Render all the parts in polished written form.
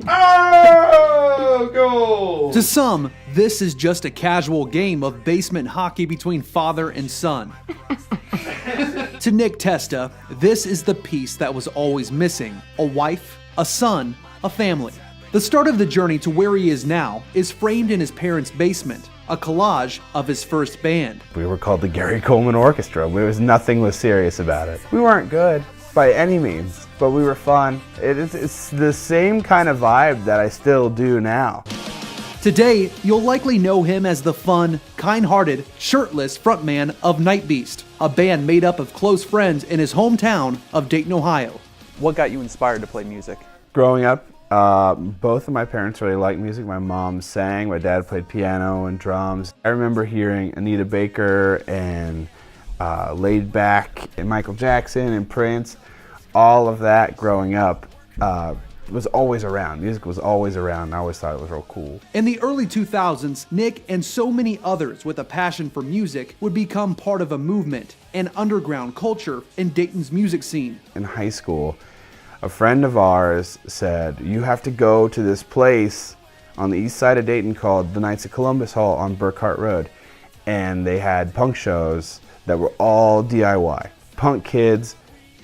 Oh, goal! To some, this is just a casual game of basement hockey between father and son. To Nick Testa, this is the piece that was always missing: a wife, a son, a family. The start of the journey to where he is now is framed in his parents' basement, a collage of his first band. We were called the Gary Coleman Orchestra. Nothing was serious about it. We weren't good by any means, but we were fun. It's the same kind of vibe that I still do now. Today, you'll likely know him as the fun, kind-hearted, shirtless frontman of Night Beast, a band made up of close friends in his hometown of Dayton, Ohio. What got you inspired to play music? Growing up, both of my parents really liked music. My mom sang, my dad played piano and drums. I remember hearing Anita Baker and Laid Back and Michael Jackson and Prince. All of that growing up was always around. Music was always around, and I always thought it was real cool. In the early 2000s, Nick and so many others with a passion for music would become part of a movement, an underground culture in Dayton's music scene. In high school, a friend of ours said, you have to go to this place on the east side of Dayton called the Knights of Columbus Hall on Burkhart Road. And they had punk shows that were all DIY. Punk kids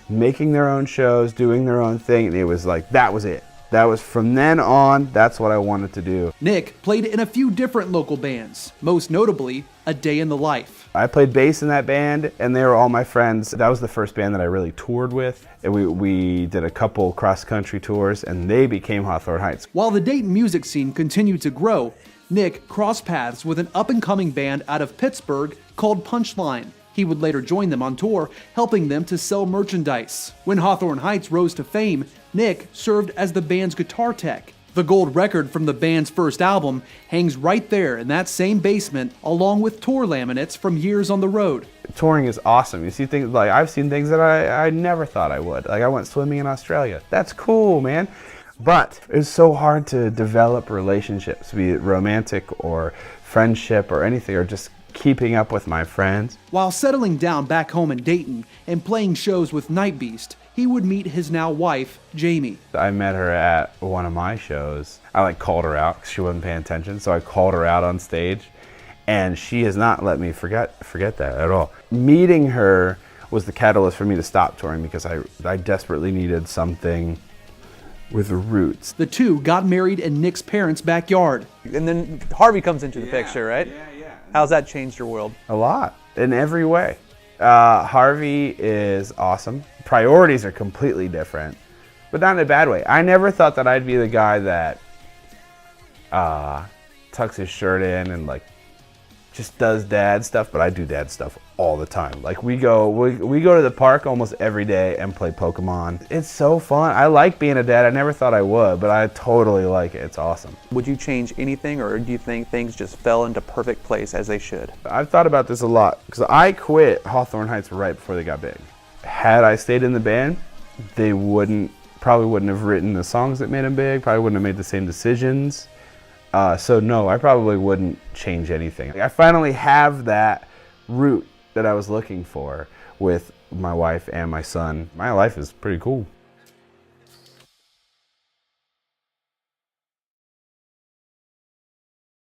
making their own shows, doing their own thing. It was like, that was it. That was from then on, that's what I wanted to do. Nick played in a few different local bands, most notably A Day in the Life. I played bass in that band, and they were all my friends. That was the first band that I really toured with. And we did a couple cross-country tours, and they became Hawthorne Heights. While the Dayton music scene continued to grow, Nick crossed paths with an up-and-coming band out of Pittsburgh called Punchline. He would later join them on tour, helping them to sell merchandise. When Hawthorne Heights rose to fame, Nick served as the band's guitar tech. The gold record from the band's first album hangs right there in that same basement, along with tour laminates from years on the road. Touring is awesome. You see things like, I've seen things that I never thought I would. Like I went swimming in Australia. That's cool, man. But it's so hard to develop relationships, be it romantic or friendship or anything, or just keeping up with my friends. While settling down back home in Dayton and playing shows with Night Beast, he would meet his now wife, Jamie. I met her at one of my shows. I called her out because she wasn't paying attention, so I called her out on stage, and she has not let me forget that at all. Meeting her was the catalyst for me to stop touring because I desperately needed something with roots. The two got married in Nick's parents' backyard. And then Harvey comes into the picture, right? Yeah. How's that changed your world? A lot, in every way. Harvey is awesome. Priorities are completely different, but not in a bad way. I never thought that I'd be the guy that tucks his shirt in and just does dad stuff, but I do dad stuff all the time. We go to the park almost every day and play Pokemon. It's so fun. I like being a dad. I never thought I would, but I totally like it. It's awesome. Would you change anything, or do you think things just fell into perfect place as they should? I've thought about this a lot because I quit Hawthorne Heights right before they got big. Had I stayed in the band, they probably wouldn't have written the songs that made them big, probably wouldn't have made the same decisions. So no, I probably wouldn't change anything. I finally have that root that I was looking for with my wife and my son. My life is pretty cool.